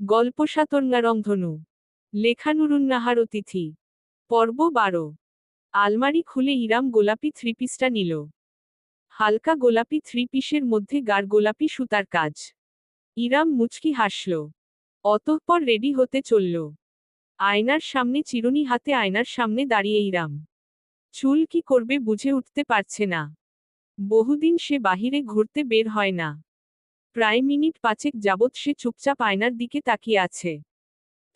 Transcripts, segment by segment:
গল্প সাতরঙ্গারংধনু। লেখা নুরুন্নাহার অতিথি। পর্ব 12। আলমারি খুলে ইরাম গোলাপি থ্রি পিসটা নিল। হালকা গোলাপি থ্রি পিসের মধ্যে গাঢ় গোলাপি সুতার কাজ। ইরাম মুচকি হাসল। অতঃপর রেডি হতে চলল। আয়নার সামনে চিরুনি হাতে আয়নার সামনে দাঁড়িয়ে ইরাম চুল কি করবে বুঝে উঠতে পারছে না। বহুদিন সে বাহিরে ঘুরতে বের হয় না। প্রায় মিনিট 5 যাবৎ সে চুপচাপ আয়নার দিকে তাকিয়ে আছে।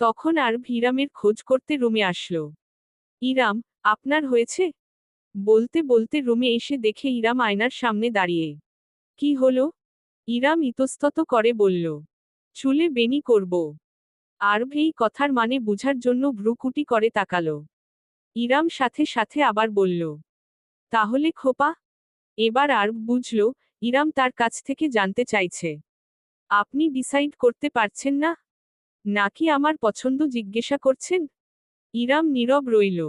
তখন আর ইরামের খোঁজ করতে রুমে আসলো। ইরাম, আপনার হয়েছে? বলতে বলতে রুমে এসে দেখে ইরাম আয়নার সামনে দাঁড়িয়ে। কি হলো? ইরাম ইতস্তত করে বলল, চুলে বেনি করব। আরব এই কথার মানে বুঝার জন্য ভ্রুকুটি করে তাকালো। ইরাম সাথে সাথে আবার বলল, তাহলে খোপা? এবার আরব বুঝল, ইরাম তার কাছ থেকে জানতে চাইছে, আপনি ডিসাইড করতে পারছেন না, নাকি আমার পছন্দ জিজ্ঞাসা করছেন? ইরাম নীরব রইল।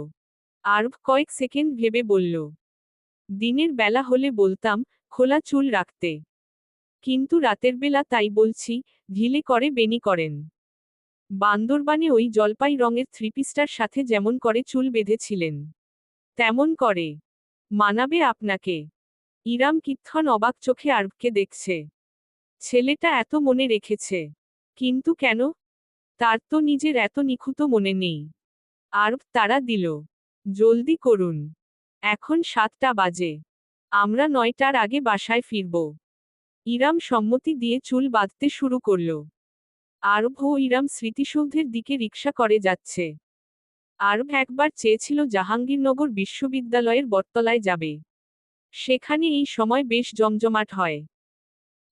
আরব কয়েক সেকেন্ড ভেবে বলল, দিনের বেলা হলে বলতাম খোলা চুল রাখতে, কিন্তু রাতের বেলা তাই বলছি ঢিলে করে বেনি করেন। বান্দরবানে ওই জলপাই রঙের থ্রি পিসটার সাথে যেমন করে চুল বেঁধেছিলেন তেমন করে মানাবে আপনাকে? ইরাম কিৎক্ষণ অবাক চোখে আরবকে দেখছে। ছেলেটা এত মনে রেখেছে, কিন্তু কেন? তার তো নিজের এত নিখুঁত মনে নেই। আরব তাড়া দিল, জলদি করুন, এখন 7টা বাজে, আমরা 9টার আগে বাসায় ফিরব। ইরাম সম্মতি দিয়ে চুল বাঁধতে শুরু করল। আরব ও ইরাম স্মৃতিসৌধের দিকে রিকশা করে যাচ্ছে। আরব একবার চেয়েছিল জাহাঙ্গীরনগর বিশ্ববিদ্যালয়ের বটতলায় যাবে। সেখানে এই সময় বেশ জমজমাট হয়।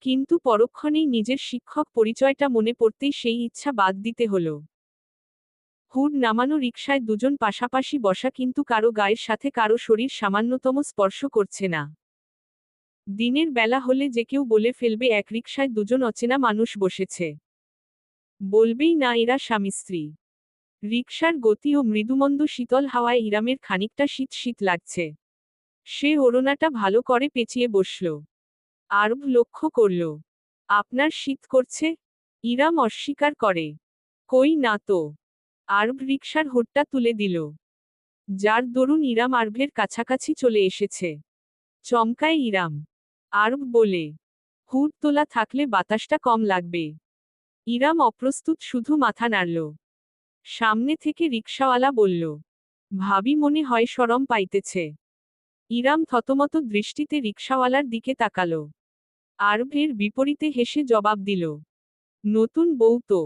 কিন্তু পরক্ষণেই নিজের শিক্ষক পরিচয়টা মনে পড়তেই সেই ইচ্ছা বাদ দিতে হলো। হুড নামানো রিকশায় দুজন পাশাপাশি বসা, কিন্তু কারো গায়ের সাথে কারো শরীর সামান্যতম স্পর্শ করছে না। দিনের বেলা হলে যে কেউ বলে ফেলবে এক রিকশায় দুজন অচেনা মানুষ বসেছে। বলবেই না এরা স্বামী স্ত্রী। রিকশার গতি ও মৃদুমন্দ শীতল হাওয়ায় ইরামের খানিকটা শীত শীত লাগছে। সে ওড়নাটা ভালো করে পেঁচিয়ে বসল। আরব লক্ষ্য করল, আপনার শীত করছে? ইরাম অস্বীকার করে, কই না তো। আরব রিকশার হুডটা তুলে দিল, যার দরুন ইরাম আরবের কাছাকাছি চলে এসেছে। চমকায় ইরাম। আরব বলে, হুড তোলা থাকলে বাতাসটা কম লাগবে। ইরাম অপ্রস্তুত, শুধু মাথা নাড়ল। সামনে থেকে রিকশাওয়ালা বলল, ভাবি মনে হয় শরম পাইতেছে। ইরাম থতমত দৃষ্টিতে রিকশাওয়ালার দিকে তাকালো। আরবের বিপরীতে হেসে জবাব দিল, নতুন বউ তো,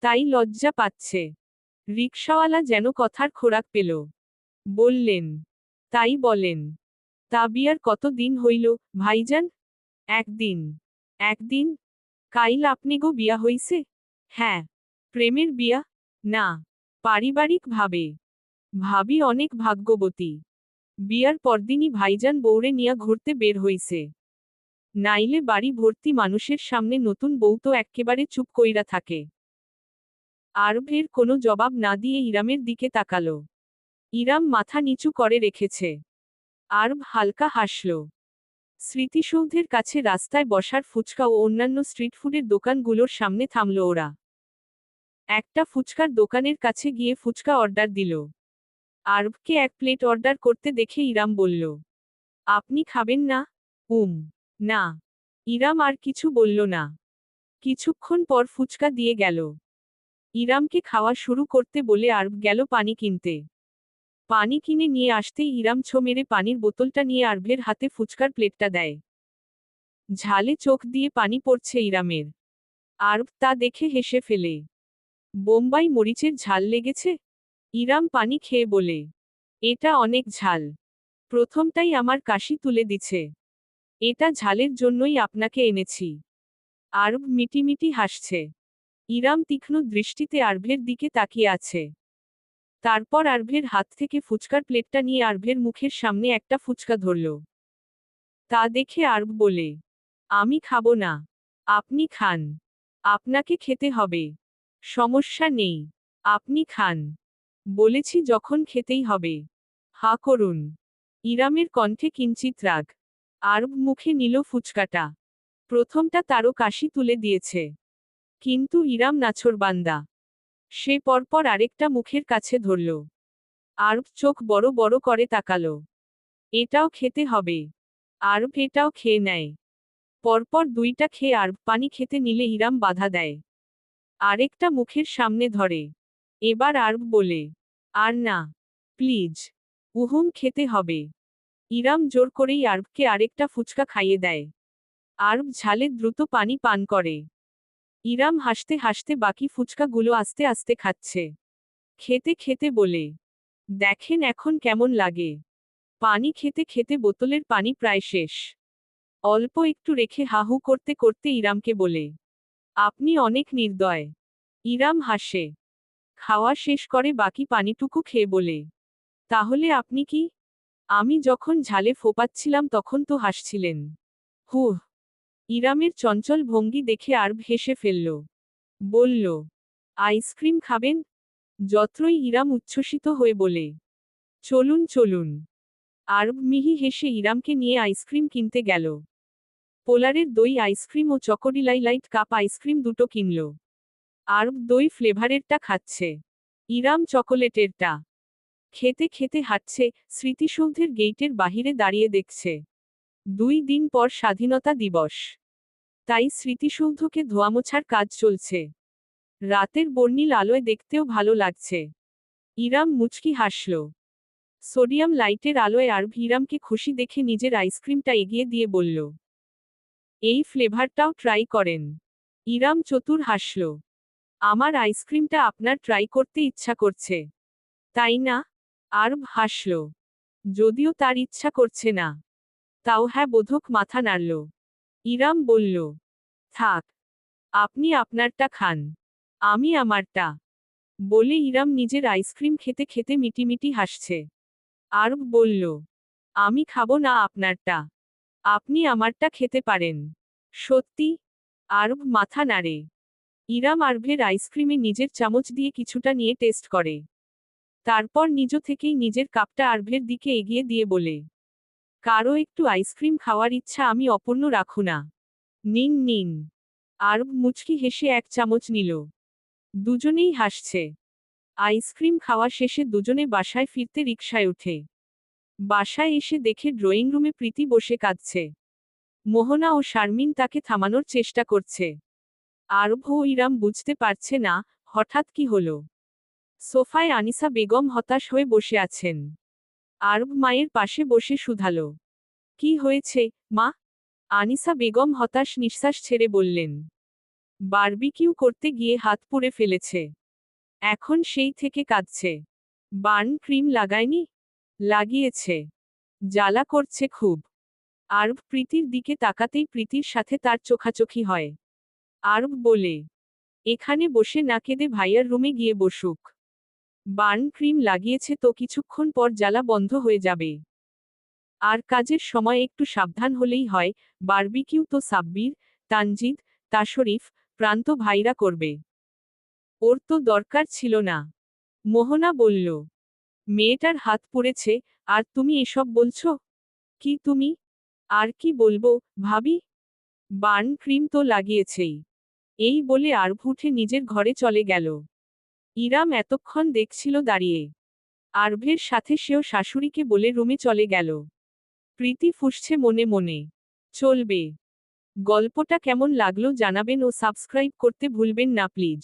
তাই লজ্জা পাচ্ছে। রিকশাওয়ালা যেন কথার খোরাক পেল। বললেন, তাই বলেন, তা বিয়ার কত দিন হইল, ভাইজান? একদিন। একদিন? কাইল আপনিগো বিয়া হইছে? হ্যাঁ। প্রেমের বিয়া? না, পারিবারিক ভাবে। ভাবি অনেক ভাগ্যবতী। বিয়ার পরদিনই ভাইজান বউরে নিয়া ঘুরতে বের হইছে। নাইলে বাড়ি ভর্তি মানুষের সামনে নতুন বউ তো এক্কেবারে চুপ কইরা থাকে। আরবের কোনো জবাব না দিয়ে ইরামের দিকে তাকালো। ইরাম মাথা নিচু করে রেখেছে। আরব হালকা হাসল। স্মৃতিসৌধের কাছে রাস্তায় বসার ফুচকা ও অন্যান্য স্ট্রিট ফুডের দোকানগুলোর সামনে থামল ওরা। একটা ফুচকার দোকানের কাছে গিয়ে ফুচকা অর্ডার দিল। আরবকে 1 প্লেট অর্ডার করতে দেখে ইরাম বলল, আপনি খাবেন না? না। ইরাম আর কিছু বলল না। কিছুক্ষণ পর ফুচকা দিয়ে গেল। ইরামকে খাওয়া শুরু করতে বলে আরব গেল পানি কিনতে। পানি কিনে নিয়ে আসতেই ইরাম ছো মেরে পানির বোতলটা নিয়ে আরবের হাতে ফুচকার প্লেটটা দেয়। ঝালে চোখ দিয়ে পানি পড়ছে ইরামের। আরব তা দেখে হেসে ফেলে। বোম্বাই মরিচের ঝাল লেগেছে? ইরাম পানি খেয়ে বলে, এটা অনেক ঝাল। প্রথমটাই আমার কাশি তুলে দিছে। এটা ঝালের জন্যই আপনাকে এনেছি। আরব মিটিমিটি হাসছে। ইরাম তীক্ষ্ণ দৃষ্টিতে আরবের দিকে তাকিয়ে আছে। তারপর আরবের হাত থেকে ফুচকার প্লেটটা নিয়ে আরবের মুখের সামনে একটা ফুচকা ধরল। তা দেখে আরব বলে, আমি খাবো না। আপনি খান। আপনাকে খেতে হবে। সমস্যা নেই, আপনি খান। বলেছি যখন খেতেই হবে। হা করুন। ইরামের কণ্ঠে কিঞ্চিত রাগ। আরব মুখে নিল ফুচকাটা। প্রথমটা তারও কাশি তুলে দিয়েছে। কিন্তু ইরাম নাছোড়বান্দা। সে পরপর আরেকটা মুখের কাছে ধরল। আরব চোখ বড় বড় করে তাকালো। এটাও খেতে হবে। আরব এটাও খেয়ে নেয়। পরপর দুইটা খেয়ে আরব পানি খেতে নিলে ইরাম বাধা দেয়। আরেকটা মুখের সামনে ধরে। এবার আরব বলে, আর না, প্লিজ, খেতে হবে। ইরাম জোর করেই আরবকে আরেকটা ফুচকা খাইয়ে দেয়। আরব ঝালে দ্রুত পানি পান করে। ইরাম হাসতে হাসতে বাকি ফুচকাগুলো আস্তে আস্তে খাচ্ছে। খেতে খেতে বলে, দেখেন এখন কেমন লাগে। পানি খেতে খেতে বোতলের পানি প্রায় শেষ। অল্প একটু রেখে হাহু করতে করতে ইরামকে বলে, আপনি অনেক নির্দয়। ইরাম হাসে। খাওয়া শেষ করে বাকি পানিটুকু খেয়ে বলে, তাহলে আপনি কি? আমি যখন ঝালে ফোপাচ্ছিলাম তখন তো হাসছিলেন। হুহ। ইরামের চঞ্চল ভঙ্গি দেখে আরব হেসে ফেলল। বলল, আইসক্রিম খাবেন? যত্রই ইরাম উচ্ছ্বসিত হয়ে বলে, চলুন চলুন। আরব মিহি হেসে ইরামকে নিয়ে আইসক্রিম কিনতে গেল। পোলারের দই আইসক্রিম ও চকোডিলাই লাইট কাপ আইসক্রিম দুটো কিনল। আরব দই ফ্লেভারেরটা খাচ্ছে। ইরাম চকোলেটেরটা। খেতে খেতে হাঁটছে, স্মৃতিসৌধের গেইটের বাহিরে দাঁড়িয়ে দেখছে। 2 দিন পর স্বাধীনতা দিবস। তাই স্মৃতিসৌধকে ধোয়ামোছার কাজ চলছে। রাতের বর্ণিল আলোয় দেখতেও ভালো লাগছে। ইরাম মুচকি হাসল। সোডিয়াম লাইটের আলোয় আরব ইরামকে খুশি দেখে নিজের আইসক্রিমটা এগিয়ে দিয়ে বলল, এই ফ্লেভারটাও ট্রাই করেন। ইরাম চতুর হাসল। আমার আইসক্রিমটা আপনার ট্রাই করতে ইচ্ছা করছে, তাই না? আরব হাসল। যদিও তার ইচ্ছা করছে না। তাও হ্যাঁ বোধক মাথা নাড়ল। ইরাম বলল, থাক, আপনি আপনারটা খান, আমি আমারটা। বলে ইরাম নিজের আইসক্রিম খেতে খেতে মিটিমিটি হাসছে। আরব বলল, আমি খাবো না আপনারটা, আপনি আমারটা খেতে পারেন। সত্যি? আরব মাথা নাড়ে। ইরাম আরবের আইসক্রিমে নিজের চামচ দিয়ে কিছুটা নিয়ে টেস্ট করে। তারপর নিজ থেকেই নিজের কাপটা আরবের দিকে এগিয়ে দিয়ে বলে, কারো একটু আইসক্রিম খাওয়ার ইচ্ছা আমি অপূর্ণ রাখু না। নিন নিন। আরব মুচকি হেসে 1 চামচ নিল। দুজনেই হাসছে। আইসক্রিম খাওয়া শেষে দুজনে বাসায় ফিরতে রিকশায় উঠে। বাসায় এসে দেখে ড্রয়িং রুমে প্রীতি বসে কাঁদছে। মোহনা ও শারমিন তাকে থামানোর চেষ্টা করছে। আরব ও ইরাম বুঝতে পারছে না, হঠাৎ কি হলো। সোফায় আনিসা বেগম হতাশ হয়ে বসে আছেন। আরব মায়ের পাশে বসে শুধালো, কি হয়েছে, মা? আনিসা বেগম হতাশ নিঃশ্বাস ছেড়ে বললেন, বারবিকিউ করতে গিয়ে হাত পুড়ে ফেলেছে। এখন সেই থেকে কাঁদছে। বার্ন ক্রিম লাগায়নি? লাগিয়েছে। জ্বালা করছে খুব। আরব প্রীতির দিকে তাকাতেই প্রীতির সাথে তার চোখাচোখি হয়। আরব বলে, এখানে বসে না কেঁদে ভাইয়ার রুমে গিয়ে বসুক। বার্ন ক্রিম লাগিয়েছে তো কিছুক্ষণ পর জ্বালা বন্ধ হয়ে যাবে। আর কাজের সময় একটু সাবধান হলেই হয়। বারবিকিউ তো সাব্বির, তানজিদ, তাশরিফ, প্রান্ত ভাইরা করবে। ওর তো দরকার ছিল না। মোহনা বলল, মেয়েটার হাত পুড়েছে, আর তুমি এসব বলছো? কি তুমি? আর কি বলবো, ভাবি? বার্ন ক্রিম তো লাগিয়েছেই। এই বলে আরব উঠে নিজের ঘরে চলে গেল। ইরাম এতক্ষণ দেখছিল দাঁড়িয়ে। আরবের সাথে সেও শাশুড়িকে বলে রুমে চলে গেল। প্রীতি ফুঁসছে মনে মনে। চলবে। গল্পটা কেমন লাগলো জানাবেন ও সাবস্ক্রাইব করতে ভুলবেন না প্লিজ।